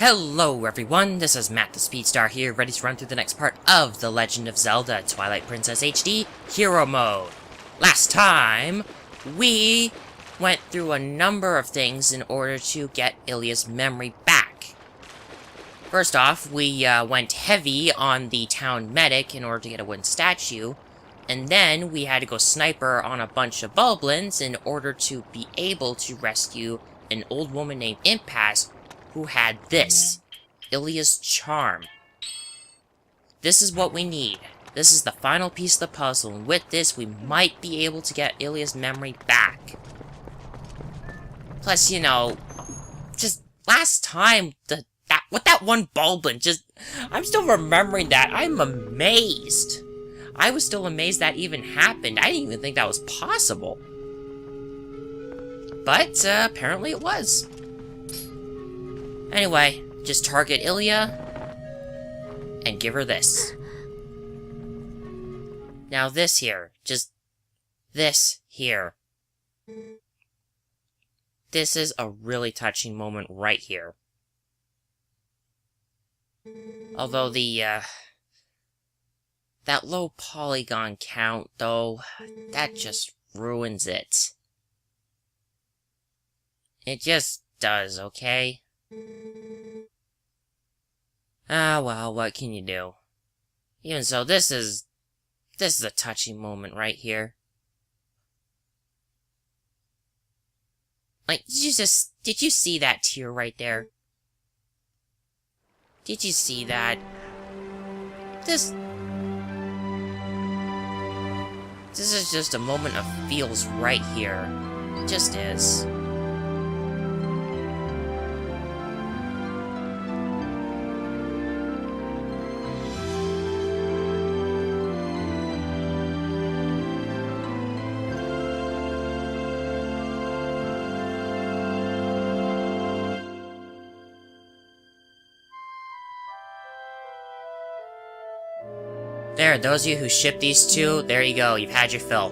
Hello everyone, this is Matt the Speedstar here, ready to run through the next part of The Legend of Zelda Twilight Princess HD Hero Mode. Last time, we went through a number of things in order to get Ilya's memory back. First off, we went heavy on the town medic in order to get a wooden statue, and then we had to go sniper on a bunch of Bulblins in order to be able to rescue an old woman named Impasse who had this, Ilya's charm. This is what we need. This is the final piece of the puzzle, and with this, we might be able to get Ilya's memory back. Plus, you know, just last time, that one Bulblin, I'm still remembering that. I'm amazed. I was still amazed that even happened. I didn't even think that was possible. But, apparently it was. Anyway, just target Ilya and give her this. Now this here, just this here. This is a really touching moment right here. Although that low polygon count, though, that just ruins it. It just does, okay? Ah, well, what can you do? Even so, this is a touching moment right here. Like, did you see that tear right there? Did you see that? This is just a moment of feels right here. It just is. There, those of you who ship these two, there you go, you've had your fill.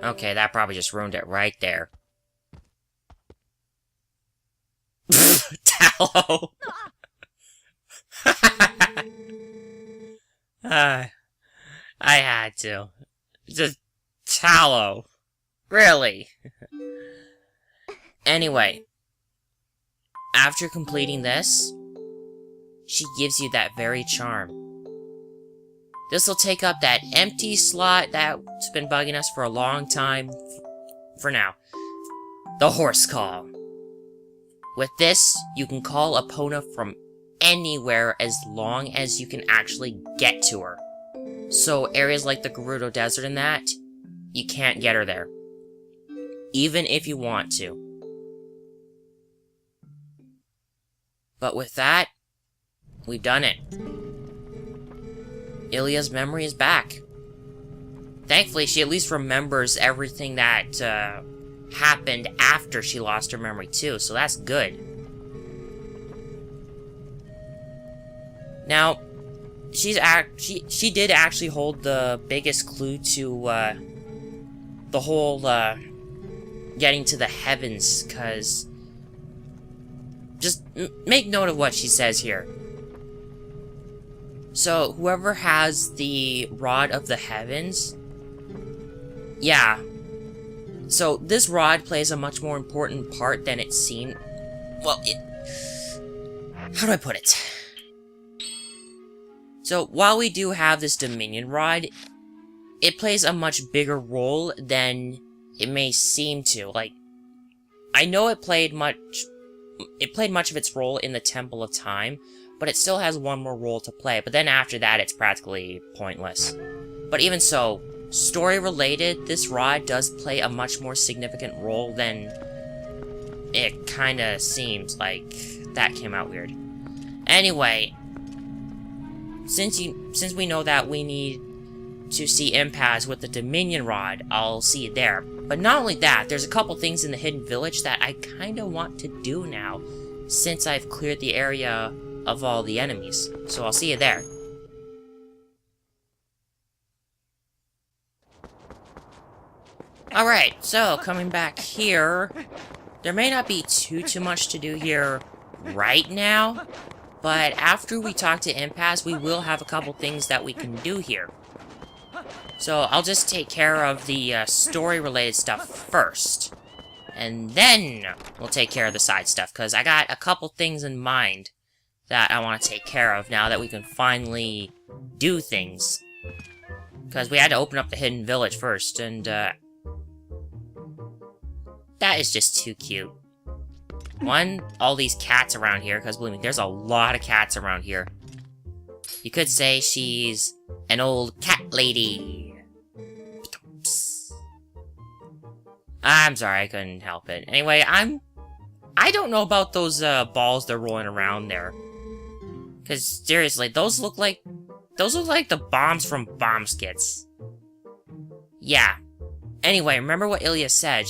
Okay, that probably just ruined it right there. Tallow! I had to. Just tallow. Really? Anyway. After completing this, she gives you that very charm. This will take up that empty slot that's been bugging us for a long time, for now. The horse call. With this, you can call Epona from anywhere as long as you can actually get to her. So areas like the Gerudo Desert and that, you can't get her there. Even if you want to. But with that, we've done it. Ilya's memory is back. Thankfully, she at least remembers everything that happened after she lost her memory too, so that's good. Now, she did actually hold the biggest clue to the whole getting to the heavens, cause just make note of what she says here. So, whoever has the Rod of the Heavens, yeah. So, this rod plays a much more important part than it seemed. Well, how do I put it? So, while we do have this Dominion Rod, it plays a much bigger role than it may seem to. Like, I know it played much of its role in the Temple of Time, but it still has one more role to play, but then after that, it's practically pointless. But even so, story-related, this rod does play a much more significant role than it kinda seems. Like, that came out weird. Anyway, since we know that we need to see Impasse with the Dominion Rod, I'll see you there. But not only that, there's a couple things in the Hidden Village that I kinda want to do now, since I've cleared the area of all the enemies. So I'll see you there. Alright, so coming back here, there may not be too much to do here right now, but after we talk to Impasse, we will have a couple things that we can do here. So I'll just take care of the story-related stuff first. And then we'll take care of the side stuff, because I got a couple things in mind that I want to take care of now that we can finally do things. Because we had to open up the hidden village first, and that is just too cute. One, all these cats around here, because believe me, there's a lot of cats around here. You could say she's an old cat lady. I'm sorry, I couldn't help it. Anyway, I don't know about those balls they're rolling around there. Because seriously, those look like the bombs from bomb skits. Yeah. Anyway, remember what Ilya said.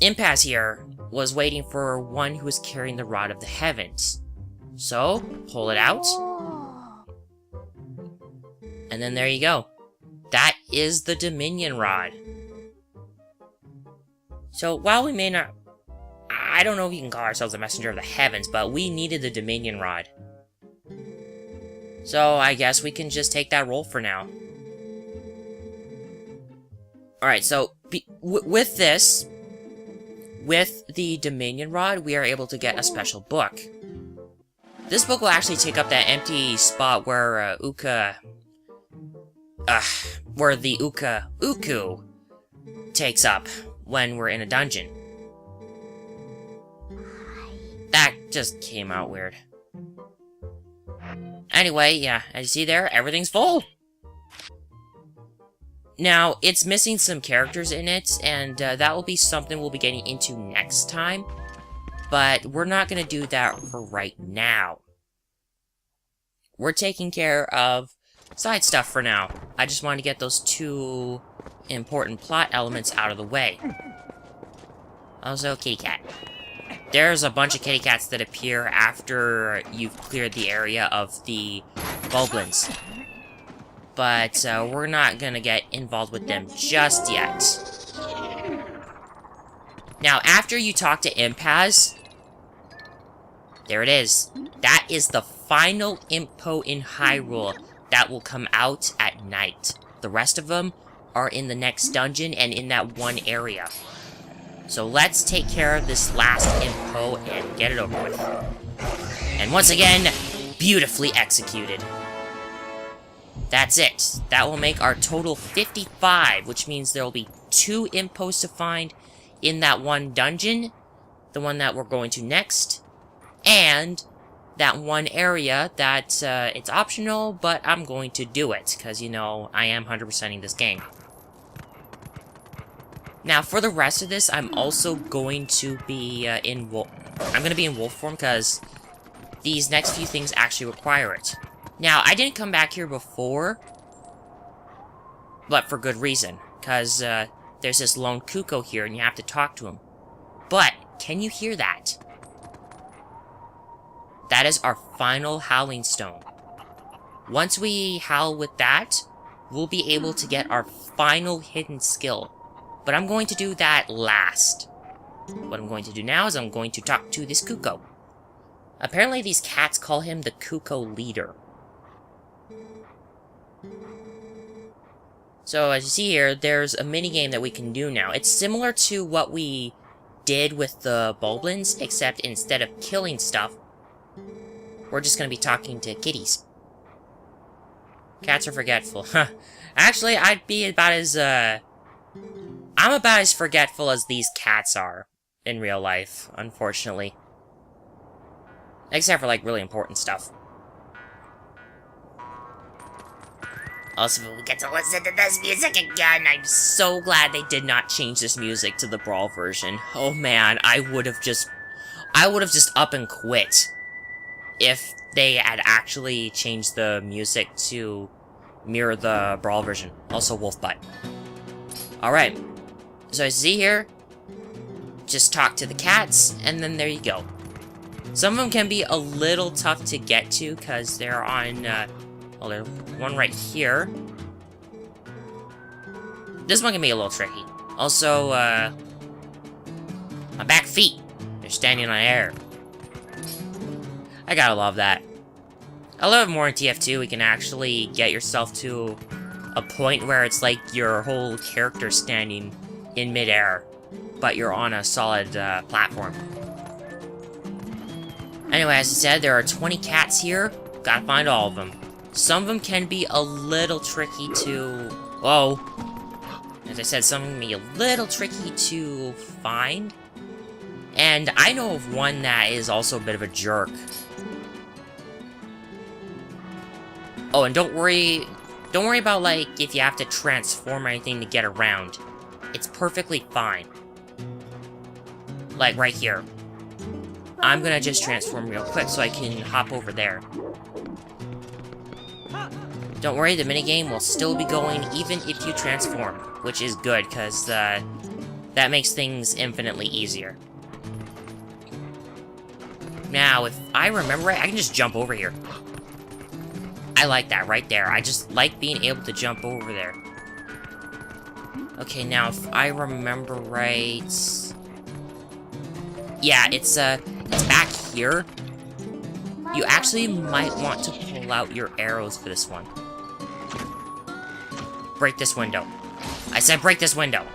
Impasse here was waiting for one who was carrying the Rod of the Heavens. So, pull it out. And then there you go. That is the Dominion Rod. So, while we may not... I don't know if you can call ourselves a messenger of the heavens, but we needed the Dominion Rod. So, I guess we can just take that role for now. Alright, so, with this... With the Dominion Rod, we are able to get a special book. This book will actually take up that empty spot where where the Uku takes up when we're in a dungeon. That just came out weird. Anyway, yeah, as you see there, everything's full! Now, it's missing some characters in it, and that will be something we'll be getting into next time. But we're not going to do that for right now. We're taking care of side stuff for now. I just wanted to get those two important plot elements out of the way. Also, kitty cat. There's a bunch of kitty cats that appear after you've cleared the area of the goblins. But we're not gonna get involved with them just yet. Now, after you talk to Impasse, there it is. That is the final Impo in Hyrule that will come out at night. The rest of them are in the next dungeon and in that one area. So let's take care of this last Impo and get it over with. And once again, beautifully executed. That's it. That will make our total 55, which means there will be 2 Impos to find in that one dungeon, the one that we're going to next, and that one area that it's optional, but I'm going to do it, because, you know, I am 100%ing this game. Now, for the rest of this, I'm also going to be in wolf form, because these next few things actually require it. Now, I didn't come back here before, but for good reason, because there's this lone Kuko here, and you have to talk to him. But, can you hear that? That is our final Howling Stone. Once we howl with that, we'll be able to get our final hidden skill. But I'm going to do that last. What I'm going to do now is I'm going to talk to this Kuko. Apparently these cats call him the Kuko leader. So as you see here, there's a minigame that we can do now. It's similar to what we did with the Boblins, except instead of killing stuff, we're just going to be talking to kitties. Cats are forgetful. Huh. Actually, I'd be about as, I'm about as forgetful as these cats are in real life, unfortunately. Except for, like, really important stuff. Also, we get to listen to this music again. I'm so glad they did not change this music to the Brawl version. Oh man, I would have just up and quit if they had actually changed the music to mirror the Brawl version. Also, Wolfbutt. Alright, so as you see here, just talk to the cats, and then there you go. Some of them can be a little tough to get to, because they're on, well, there's one right here. This one can be a little tricky. Also, my back feet. They're standing on air. I gotta love that. I love more in TF2, we can actually get yourself to a point where it's like your whole character standing in midair, but you're on a solid platform. Anyway, as I said, there are 20 cats here. Gotta find all of them. Some of them can be a little tricky to... Whoa. As I said, some of them can be a little tricky to find. And I know of one that is also a bit of a jerk. Oh, and don't worry about, like, if you have to transform or anything to get around. It's perfectly fine. Like, right here. I'm gonna just transform real quick so I can hop over there. Don't worry, the minigame will still be going even if you transform, which is good, because that makes things infinitely easier. Now, if I remember right, I can just jump over here. I like that right there. I just like being able to jump over there. Okay, now if I remember right... Yeah, it's back here. You actually might want to pull out your arrows for this one. Break this window. I said break this window.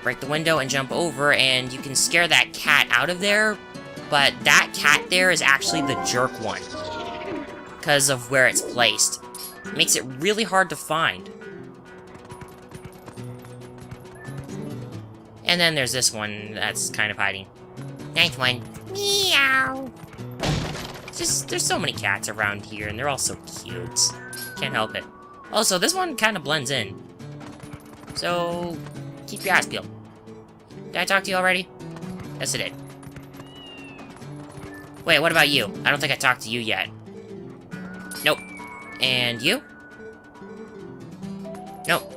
Break the window and jump over, and you can scare that cat out of there, but that cat there is actually the jerk one, because of where it's placed. It makes it really hard to find. And then there's this one that's kind of hiding. Ninth one. Meow. There's so many cats around here, and they're all so cute. Can't help it. Also, this one kind of blends in. So, keep your eyes peeled. Did I talk to you already? Yes, I did. Wait, what about you? I don't think I talked to you yet. Nope. And you? Nope.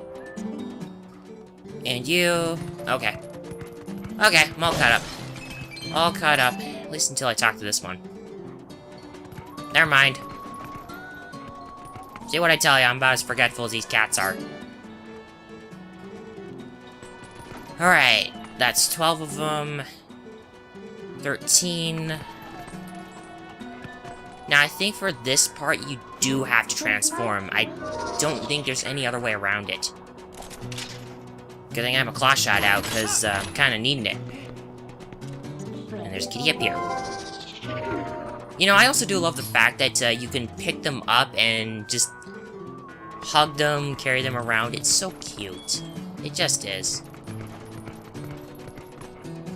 And you? Okay. Okay, I'm all caught up. All caught up. At least until I talk to this one. Never mind. See what I tell you, I'm about as forgetful as these cats are. Alright, that's 12 of them. 13. Now, I think for this part, you do have to transform. I don't think there's any other way around it. Good thing I have a claw shot out, because I'm kind of needing it. And there's a kitty up here. You know, I also do love the fact that you can pick them up and just hug them, carry them around. It's so cute. It just is.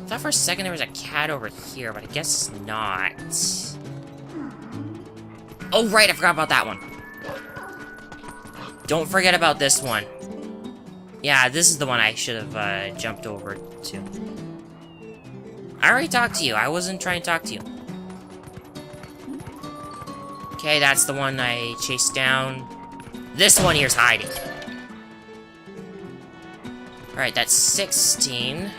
I thought for a second there was a cat over here, but I guess not. Oh, right, I forgot about that one. Don't forget about this one. Yeah, this is the one I should have jumped over to. I already talked to you. I wasn't trying to talk to you. Okay, that's the one I chased down. This one here's hiding. Alright, that's 16.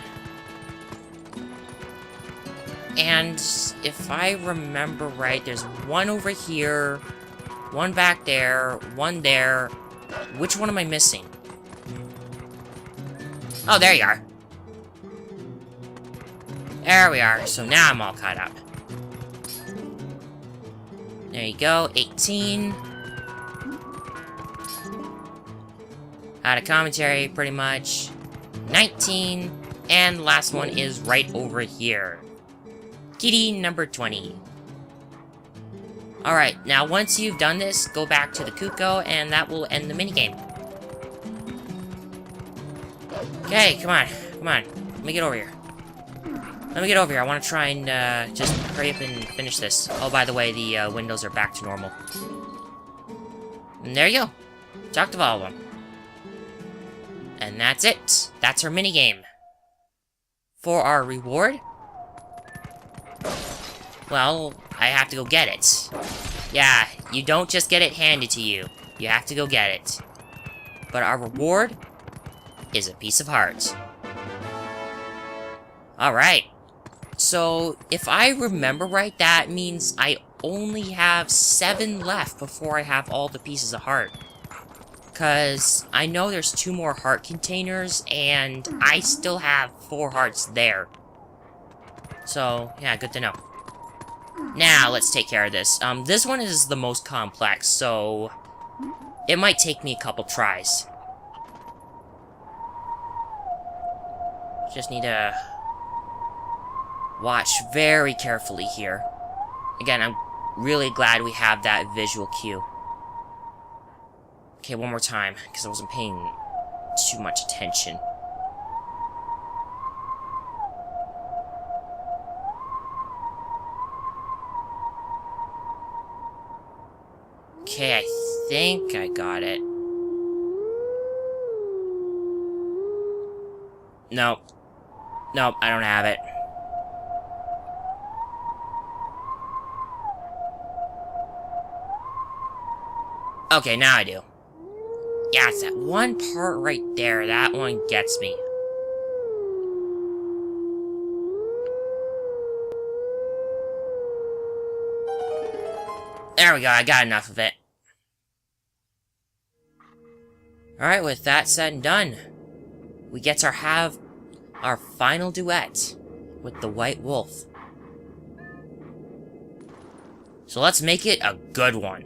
And if I remember right, there's one over here, one back there, one there. Which one am I missing? Oh, there you are. There we are. So now I'm all caught up. There you go. 18. Out of commentary, pretty much. 19. And the last one is right over here. Kitty number 20. Alright, now once you've done this, go back to the Kuko, and that will end the minigame. Okay, come on. Come on. Let me get over here. Let me get over here. I want to try and just hurry up and finish this. Oh, by the way, the windows are back to normal. And there you go. Talked to all of them. And that's it. That's our minigame. For our reward, well, I have to go get it. Yeah, you don't just get it handed to you. You have to go get it. But our reward is a piece of heart. Alright. So, if I remember right, that means I only have 7 left before I have all the pieces of heart. Because I know there's 2 more heart containers, and I still have 4 hearts there. So, yeah, good to know. Now, let's take care of this. This one is the most complex, so it might take me a couple tries. Just need to watch very carefully here. Again, I'm really glad we have that visual cue. Okay, one more time, because I wasn't paying too much attention. Okay, I think I got it. Nope. Nope, I don't have it. Okay, now I do. Yeah, it's that one part right there. That one gets me. There we go, I got enough of it. Alright, with that said and done, we get to have our final duet with the White Wolf. So let's make it a good one.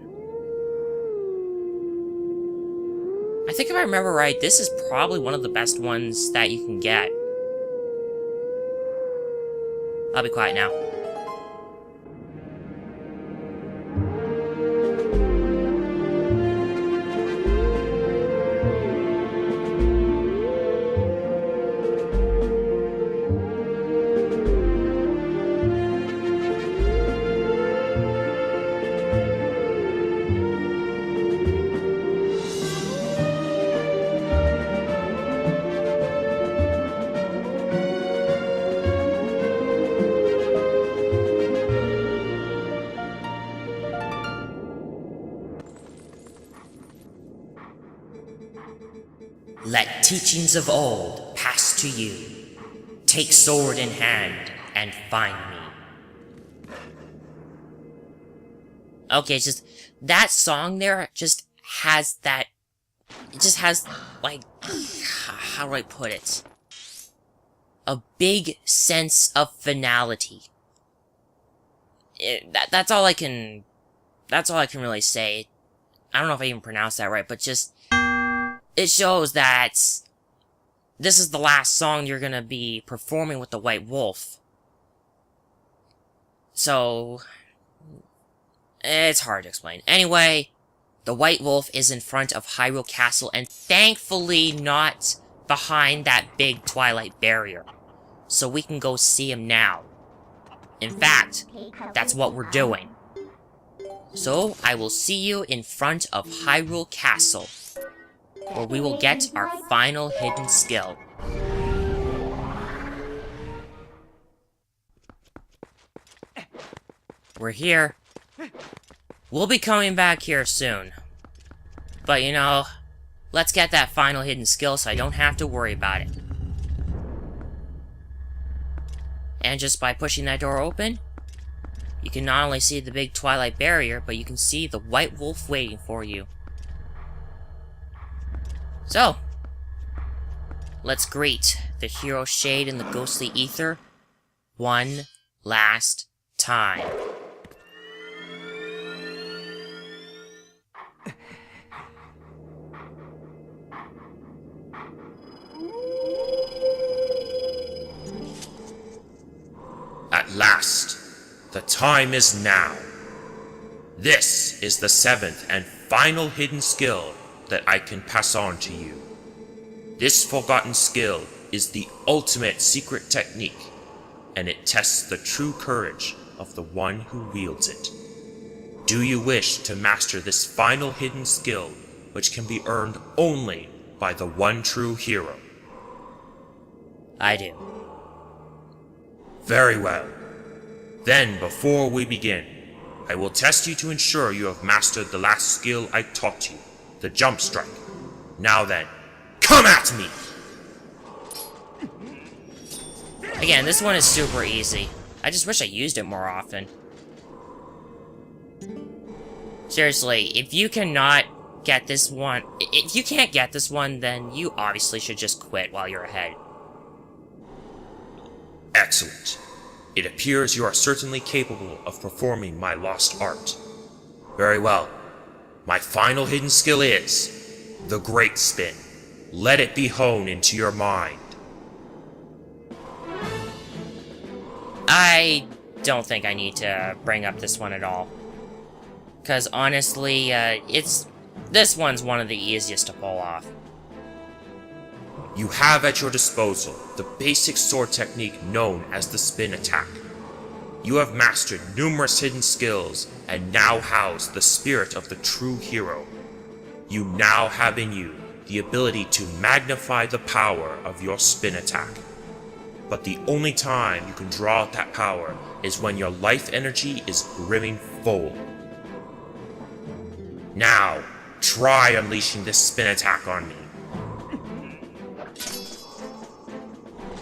I think if I remember right, this is probably one of the best ones that you can get. I'll be quiet now. Let teachings of old pass to you. Take sword in hand and find me. Okay, it's just that song there just has that. It just has, like, how do I put it? A big sense of finality. That's all I can. That's all I can really say. I don't know if I even pronounced that right, but just. It shows that this is the last song you're gonna be performing with the White Wolf. So, it's hard to explain. Anyway, the White Wolf is in front of Hyrule Castle and thankfully not behind that big Twilight barrier. So we can go see him now. In fact, that's what we're doing. So, I will see you in front of Hyrule Castle, where we will get our final hidden skill. We're here. We'll be coming back here soon. But you know, let's get that final hidden skill so I don't have to worry about it. And just by pushing that door open, you can not only see the big Twilight barrier, but you can see the White Wolf waiting for you. So, let's greet the hero shade in the ghostly ether one last time. At last, the time is now. This is the 7th and final hidden skill that I can pass on to you. This forgotten skill is the ultimate secret technique, and it tests the true courage of the one who wields it. Do you wish to master this final hidden skill, which can be earned only by the one true hero? I do. Very well. Then, before we begin, I will test you to ensure you have mastered the last skill I taught you, the jump strike. Now then, come at me! Again, this one is super easy. I just wish I used it more often. Seriously, if you cannot get this one... If you can't get this one, then you obviously should just quit while you're ahead. Excellent. It appears you are certainly capable of performing my lost art. Very well. My final hidden skill is the Great Spin. Let it be honed into your mind. I don't think I need to bring up this one at all. Because honestly, this one's one of the easiest to pull off. You have at your disposal the basic sword technique known as the spin attack. You have mastered numerous hidden skills and now house the spirit of the true hero. You now have in you the ability to magnify the power of your spin attack. But the only time you can draw out that power is when your life energy is brimming full. Now, try unleashing this spin attack on me.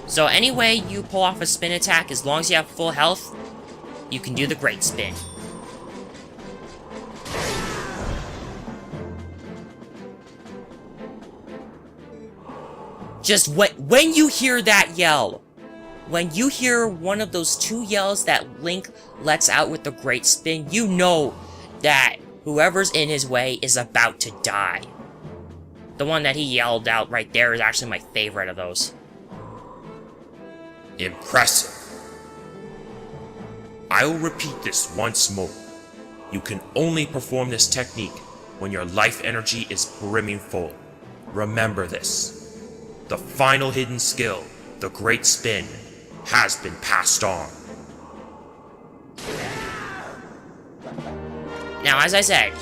So any way you pull off a spin attack, as long as you have full health, you can do the Great Spin. Just when you hear that yell, when you hear one of those two yells that Link lets out with the Great Spin, you know that whoever's in his way is about to die. The one that he yelled out right there is actually my favorite of those. Impressive. I will repeat this once more. You can only perform this technique when your life energy is brimming full. Remember this. The final hidden skill, the Great Spin, has been passed on. Now, as I said,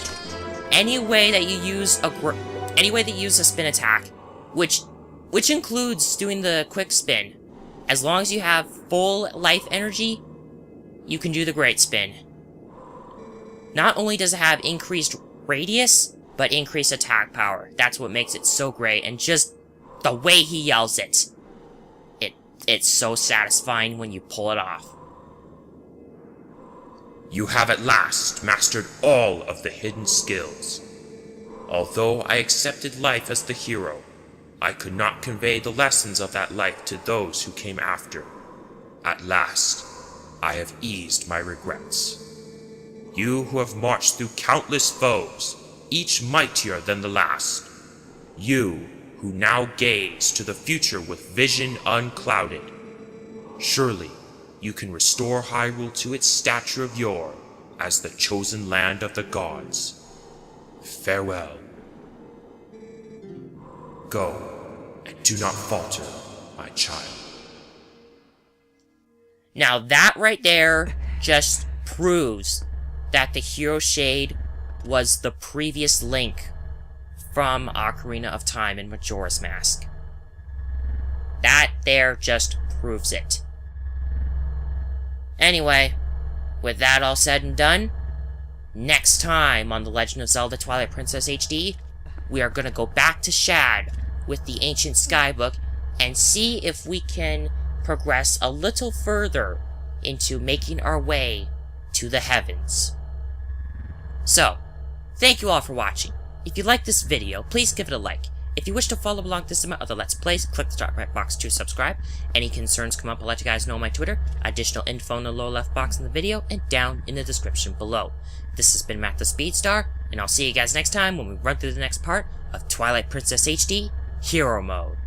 any way that you use a spin attack, which includes doing the quick spin, as long as you have full life energy, you can do the Great Spin. Not only does it have increased radius, but increased attack power. That's what makes it so great, and just the way he yells it. It's so satisfying when you pull it off. You have at last mastered all of the hidden skills. Although I accepted life as the hero, I could not convey the lessons of that life to those who came after. At last, I have eased my regrets. You who have marched through countless foes, each mightier than the last. You who now gaze to the future with vision unclouded. Surely, you can restore Hyrule to its stature of yore as the chosen land of the gods. Farewell. Go, and do not falter, my child. Now that right there just proves that the Hero Shade was the previous Link from Ocarina of Time and Majora's Mask. That there just proves it. Anyway, with that all said and done, next time on The Legend of Zelda Twilight Princess HD, we are gonna go back to Shad with the Ancient Skybook and see if we can progress a little further into making our way to the heavens. So, thank you all for watching. If you liked this video, please give it a like. If you wish to follow along this and my other Let's Plays, click the top right box to subscribe. Any concerns come up, I'll let you guys know on my Twitter. Additional info in the lower left box in the video and down in the description below. This has been Matt the Speedstar, and I'll see you guys next time when we run through the next part of Twilight Princess HD Hero Mode.